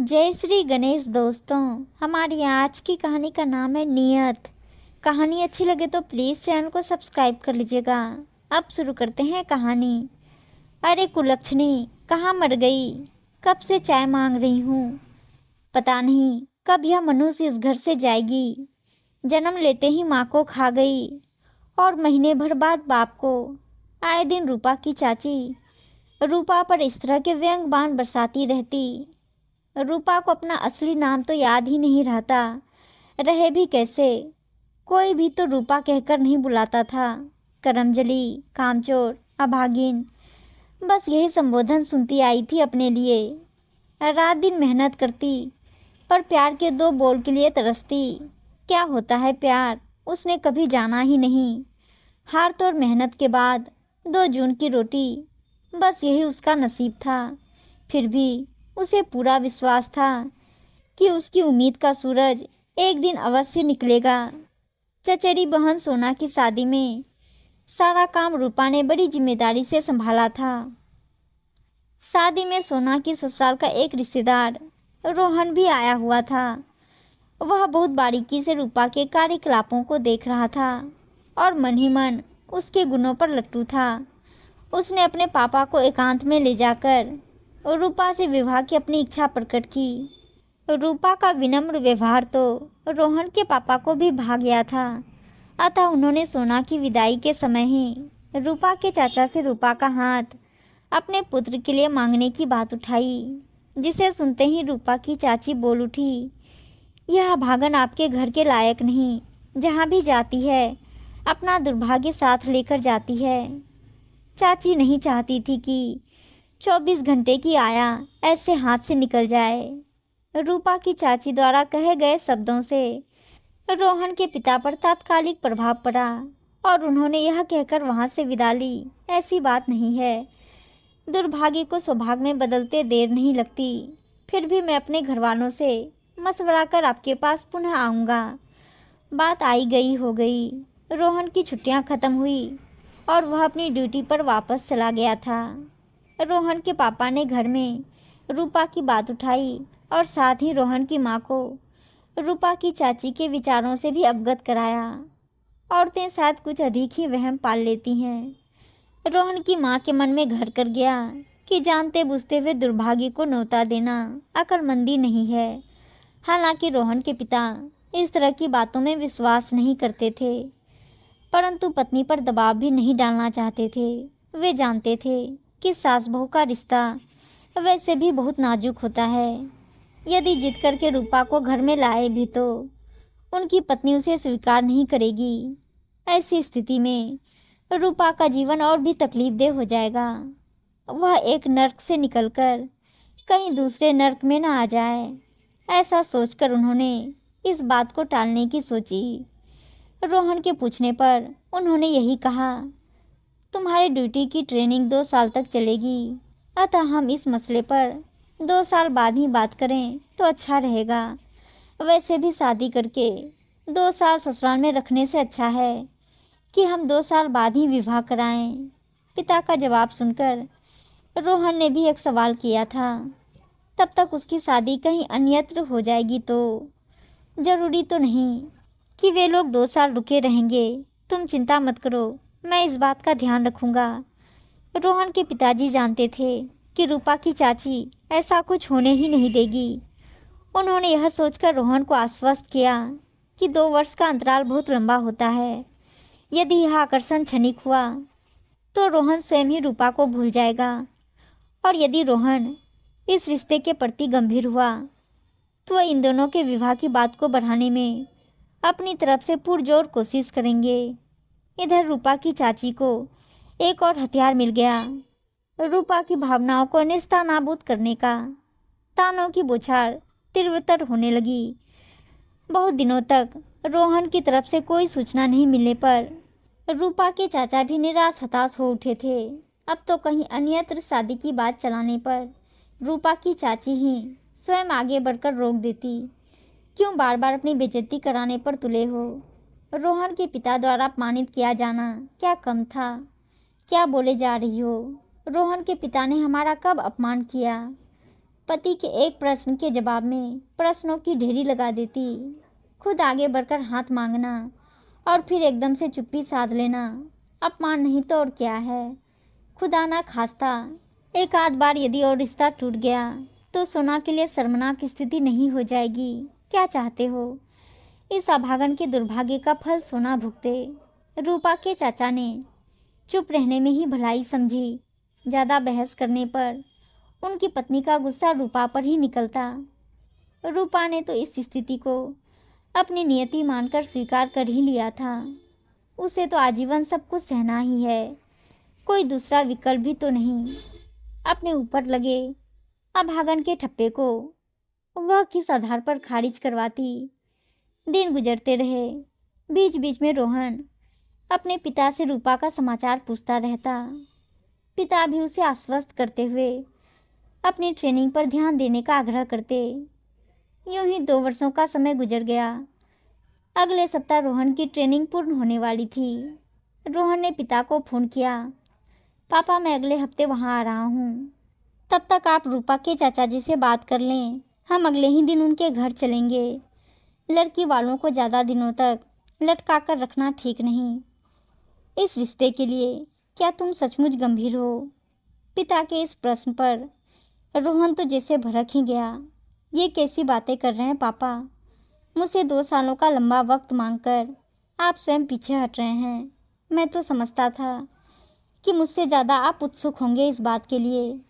जय श्री गणेश दोस्तों। हमारी आज की कहानी का नाम है नियत। कहानी अच्छी लगे तो प्लीज़ चैनल को सब्सक्राइब कर लीजिएगा। अब शुरू करते हैं कहानी। अरे कुलक्षणी, कहाँ मर गई? कब से चाय मांग रही हूँ। पता नहीं कब यह मनुष्य इस घर से जाएगी। जन्म लेते ही माँ को खा गई और महीने भर बाद बाप को। आए दिन रूपा की चाची रूपा पर इस तरह के व्यंग बाण बरसाती रहती। रूपा को अपना असली नाम तो याद ही नहीं रहता, रहे भी कैसे। कोई भी तो रूपा कहकर नहीं बुलाता था। करमजली, कामचोर, अभागिन, बस यही संबोधन सुनती आई थी अपने लिए। रात दिन मेहनत करती पर प्यार के दो बोल के लिए तरसती। क्या होता है प्यार, उसने कभी जाना ही नहीं। हार तो और मेहनत के बाद 2 जून की रोटी, बस यही उसका नसीब था। फिर भी उसे पूरा विश्वास था कि उसकी उम्मीद का सूरज एक दिन अवश्य निकलेगा। चचेरी बहन सोना की शादी में सारा काम रूपा ने बड़ी जिम्मेदारी से संभाला था। शादी में सोना की ससुराल का एक रिश्तेदार रोहन भी आया हुआ था। वह बहुत बारीकी से रूपा के कार्यकलापों को देख रहा था और मन ही मन उसके गुणों पर लट्टू था। उसने अपने पापा को एकांत में ले जाकर रूपा से विवाह की अपनी इच्छा प्रकट की। रूपा का विनम्र व्यवहार तो रोहन के पापा को भी भा गया था। अतः उन्होंने सोना की विदाई के समय ही रूपा के चाचा से रूपा का हाथ अपने पुत्र के लिए मांगने की बात उठाई, जिसे सुनते ही रूपा की चाची बोल उठी, यह भागन आपके घर के लायक नहीं। जहाँ भी जाती है अपना दुर्भाग्य साथ लेकर जाती है। चाची नहीं चाहती थी कि 24 घंटे की आया ऐसे हाथ से निकल जाए। रूपा की चाची द्वारा कहे गए शब्दों से रोहन के पिता पर तात्कालिक प्रभाव पड़ा और उन्होंने यह कहकर वहां से विदा ली, ऐसी बात नहीं है। दुर्भाग्य को सौभाग्य में बदलते देर नहीं लगती। फिर भी मैं अपने घर वालों से मशवरा कर आपके पास पुनः आऊँगा। बात आई गई हो गई। रोहन की छुट्टियां खत्म हुई और वह अपनी ड्यूटी पर वापस चला गया था। रोहन के पापा ने घर में रूपा की बात उठाई और साथ ही रोहन की माँ को रूपा की चाची के विचारों से भी अवगत कराया। औरतें शायद कुछ अधिक ही वहम पाल लेती हैं। रोहन की माँ के मन में घर कर गया कि जानते बुझते हुए दुर्भाग्य को न्योता देना अक्लमंदी नहीं है। हालांकि रोहन के पिता इस तरह की बातों में विश्वास नहीं करते थे, परंतु पत्नी पर दबाव भी नहीं डालना चाहते थे। वे जानते थे कि सास बहू का रिश्ता वैसे भी बहुत नाजुक होता है। यदि जिद करके रूपा को घर में लाए भी तो उनकी पत्नी उसे स्वीकार नहीं करेगी। ऐसी स्थिति में रूपा का जीवन और भी तकलीफदेह हो जाएगा। वह एक नर्क से निकलकर कहीं दूसरे नर्क में न आ जाए। ऐसा सोचकर उन्होंने इस बात को टालने की सोची। रोहन के पूछने पर उन्होंने यही कहा, तुम्हारी ड्यूटी की ट्रेनिंग 2 साल तक चलेगी, अतः हम इस मसले पर 2 साल बाद ही बात करें तो अच्छा रहेगा। वैसे भी शादी करके 2 साल ससुराल में रखने से अच्छा है कि हम 2 साल बाद ही विवाह कराएं। पिता का जवाब सुनकर रोहन ने भी एक सवाल किया था, तब तक उसकी शादी कहीं अन्यत्र हो जाएगी तो जरूरी तो नहीं कि वे लोग 2 साल रुके रहेंगे। तुम चिंता मत करो, मैं इस बात का ध्यान रखूंगा। रोहन के पिताजी जानते थे कि रूपा की चाची ऐसा कुछ होने ही नहीं देगी। उन्होंने यह सोचकर रोहन को आश्वस्त किया कि 2 वर्ष का अंतराल बहुत लंबा होता है। यदि यह आकर्षण क्षणिक हुआ तो रोहन स्वयं ही रूपा को भूल जाएगा, और यदि रोहन इस रिश्ते के प्रति गंभीर हुआ तो वह इन दोनों के विवाह की बात को बढ़ाने में अपनी तरफ से पुरजोर कोशिश करेंगे। इधर रूपा की चाची को एक और हथियार मिल गया। रूपा की भावनाओं को नेस्तनाबूद करने का। तानों की बौछार तीव्रतर होने लगी। बहुत दिनों तक रोहन की तरफ से कोई सूचना नहीं मिलने पर रूपा के चाचा भी निराश हताश हो उठे थे। अब तो कहीं अन्यत्र शादी की बात चलाने पर रूपा की चाची ही स्वयं आगे बढ़कर रोक देती। क्यों बार बार अपनी बेइज्जती कराने पर तुले हो? रोहन के पिता द्वारा अपमानित किया जाना क्या कम था? क्या बोले जा रही हो? रोहन के पिता ने हमारा कब अपमान किया? पति के एक प्रश्न के जवाब में प्रश्नों की ढेरी लगा देती, खुद आगे बढ़कर हाथ मांगना और फिर एकदम से चुप्पी साध लेना अपमान नहीं तो और क्या है। खुदा ना खास्ता एक आध बार यदि और रिश्ता टूट गया तो सोना के लिए शर्मनाक स्थिति नहीं हो जाएगी। क्या चाहते हो? इस अभागन के दुर्भाग्य का फल सोना भुगते। रूपा के चाचा ने चुप रहने में ही भलाई समझी। ज़्यादा बहस करने पर उनकी पत्नी का गुस्सा रूपा पर ही निकलता। रूपा ने तो इस स्थिति को अपनी नियति मानकर स्वीकार कर ही लिया था। उसे तो आजीवन सब कुछ सहना ही है, कोई दूसरा विकल्प भी तो नहीं। अपने ऊपर लगे अभागन के ठप्पे को वह किस आधार पर खारिज करवाती। दिन गुजरते रहे। बीच बीच में रोहन अपने पिता से रूपा का समाचार पूछता रहता। पिता भी उसे आश्वस्त करते हुए अपनी ट्रेनिंग पर ध्यान देने का आग्रह करते। यूं ही 2 वर्षों का समय गुजर गया। अगले सप्ताह रोहन की ट्रेनिंग पूर्ण होने वाली थी। रोहन ने पिता को फ़ोन किया, पापा मैं अगले हफ्ते वहाँ आ रहा हूँ, तब तक आप रूपा के चाचा जी से बात कर लें, हम अगले ही दिन उनके घर चलेंगे। लड़की वालों को ज़्यादा दिनों तक लटका कर रखना ठीक नहीं। इस रिश्ते के लिए क्या तुम सचमुच गंभीर हो? पिता के इस प्रश्न पर रोहन तो जैसे भड़क ही गया। ये कैसी बातें कर रहे हैं पापा? मुझसे 2 सालों का लंबा वक्त मांगकर आप स्वयं पीछे हट रहे हैं। मैं तो समझता था कि मुझसे ज़्यादा आप उत्सुक होंगे इस बात के लिए।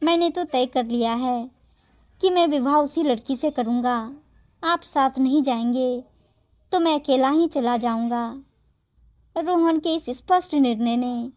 मैंने तो तय कर लिया है कि मैं विवाह उसी लड़की से करूँगा। आप साथ नहीं जाएंगे तो मैं अकेला ही चला जाऊँगा। रोहन के इस स्पष्ट निर्णय ने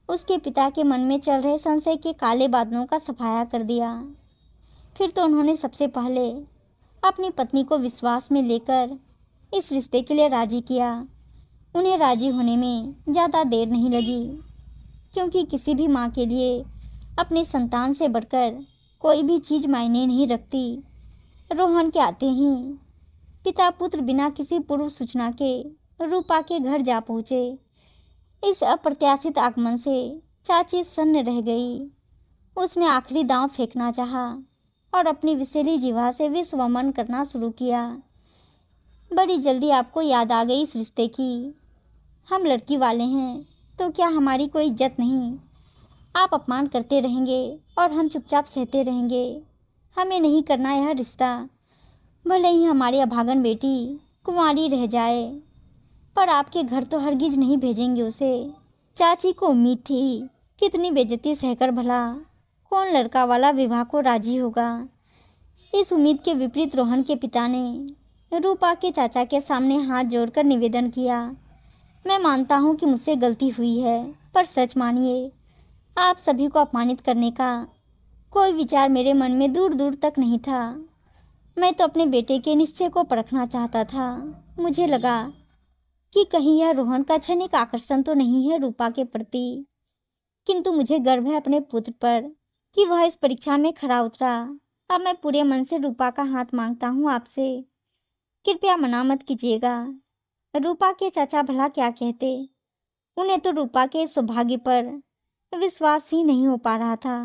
उसके पिता के मन में चल रहे संशय के काले बादलों का सफाया कर दिया। फिर तो उन्होंने सबसे पहले अपनी पत्नी को विश्वास में लेकर इस रिश्ते के लिए राजी किया। उन्हें राजी होने में ज़्यादा देर नहीं लगी, क्योंकि किसी भी माँ के लिए अपने संतान से बढ़कर कोई भी चीज़ मायने नहीं रखती। रोहन के आते ही पिता पुत्र बिना किसी पूर्व सूचना के रूपा के घर जा पहुँचे। इस अप्रत्याशित आगमन से चाची सन्न रह गई। उसने आखिरी दांव फेंकना चाहा और अपनी विषैली जिह्वा से विषवमन करना शुरू किया। बड़ी जल्दी आपको याद आ गई इस रिश्ते की। हम लड़की वाले हैं तो क्या हमारी कोई इज्जत नहीं? आप अपमान करते रहेंगे और हम चुपचाप सहते रहेंगे। हमें नहीं करना यह रिश्ता, भले ही हमारी अभागन बेटी कुंवारी रह जाए, पर आपके घर तो हरगिज नहीं भेजेंगे उसे। चाची को उम्मीद थी कितनी बेइज्जती सहकर भला कौन लड़का वाला विवाह को राजी होगा। इस उम्मीद के विपरीत रोहन के पिता ने रूपा के चाचा के सामने हाथ जोड़कर निवेदन किया, मैं मानता हूँ कि मुझसे गलती हुई है, पर सच मानिए आप सभी को अपमानित करने का कोई विचार मेरे मन में दूर दूर तक नहीं था। मैं तो अपने बेटे के निश्चय को परखना चाहता था। मुझे लगा कि कहीं यह रोहन का क्षणिक आकर्षण तो नहीं है रूपा के प्रति, किंतु मुझे गर्व है अपने पुत्र पर कि वह इस परीक्षा में खरा उतरा। अब मैं पूरे मन से रूपा का हाथ मांगता हूँ आपसे, कृपया मना मत कीजिएगा। रूपा के चाचा भला क्या कहते? उन्हें तो रूपा के सौभाग्य पर विश्वास ही नहीं हो पा रहा था।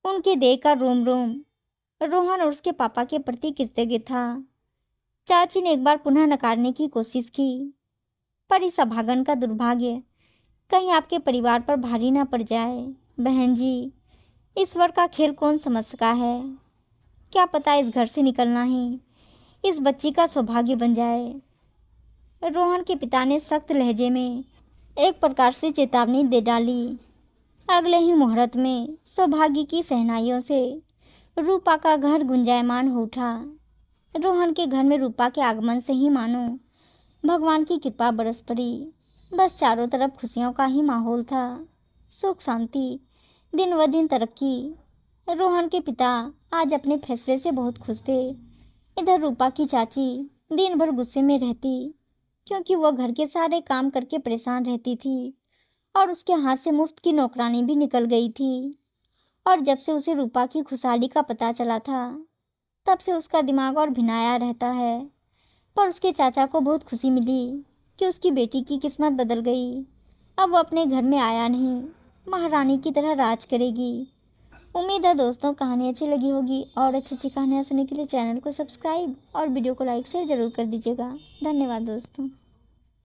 उनके देह का रोम रोम रोहन और उसके पापा के प्रति कृतज्ञ था। चाची ने एक बार पुनः नकारने की कोशिश की, पर इस अभागन का दुर्भाग्य कहीं आपके परिवार पर भारी ना पड़ जाए। बहन जी, ईश्वर का खेल कौन समझ सका है? क्या पता इस घर से निकलना ही इस बच्ची का सौभाग्य बन जाए। रोहन के पिता ने सख्त लहजे में एक प्रकार से चेतावनी दे डाली। अगले ही मुहूर्त में सौभाग्य की शहनाइयों से रूपा का घर गुंजायमान हो उठा। रोहन के घर में रूपा के आगमन से ही मानो भगवान की कृपा बरस पड़ी। बस चारों तरफ खुशियों का ही माहौल था, सुख शांति, दिन व दिन तरक्की। रोहन के पिता आज अपने फैसले से बहुत खुश थे। इधर रूपा की चाची दिन भर गुस्से में रहती, क्योंकि वह घर के सारे काम करके परेशान रहती थी और उसके हाथ से मुफ्त की नौकरानी भी निकल गई थी। और जब से उसे रूपा की खुशहाली का पता चला था, तब से उसका दिमाग और भिनाया रहता है। पर उसके चाचा को बहुत खुशी मिली कि उसकी बेटी की किस्मत बदल गई। अब वो अपने घर में आया नहीं, महारानी की तरह राज करेगी। उम्मीद है दोस्तों कहानी अच्छी लगी होगी, और अच्छी अच्छी कहानियाँ सुनने के लिए चैनल को सब्सक्राइब और वीडियो को लाइक शेयर ज़रूर कर दीजिएगा। धन्यवाद दोस्तों।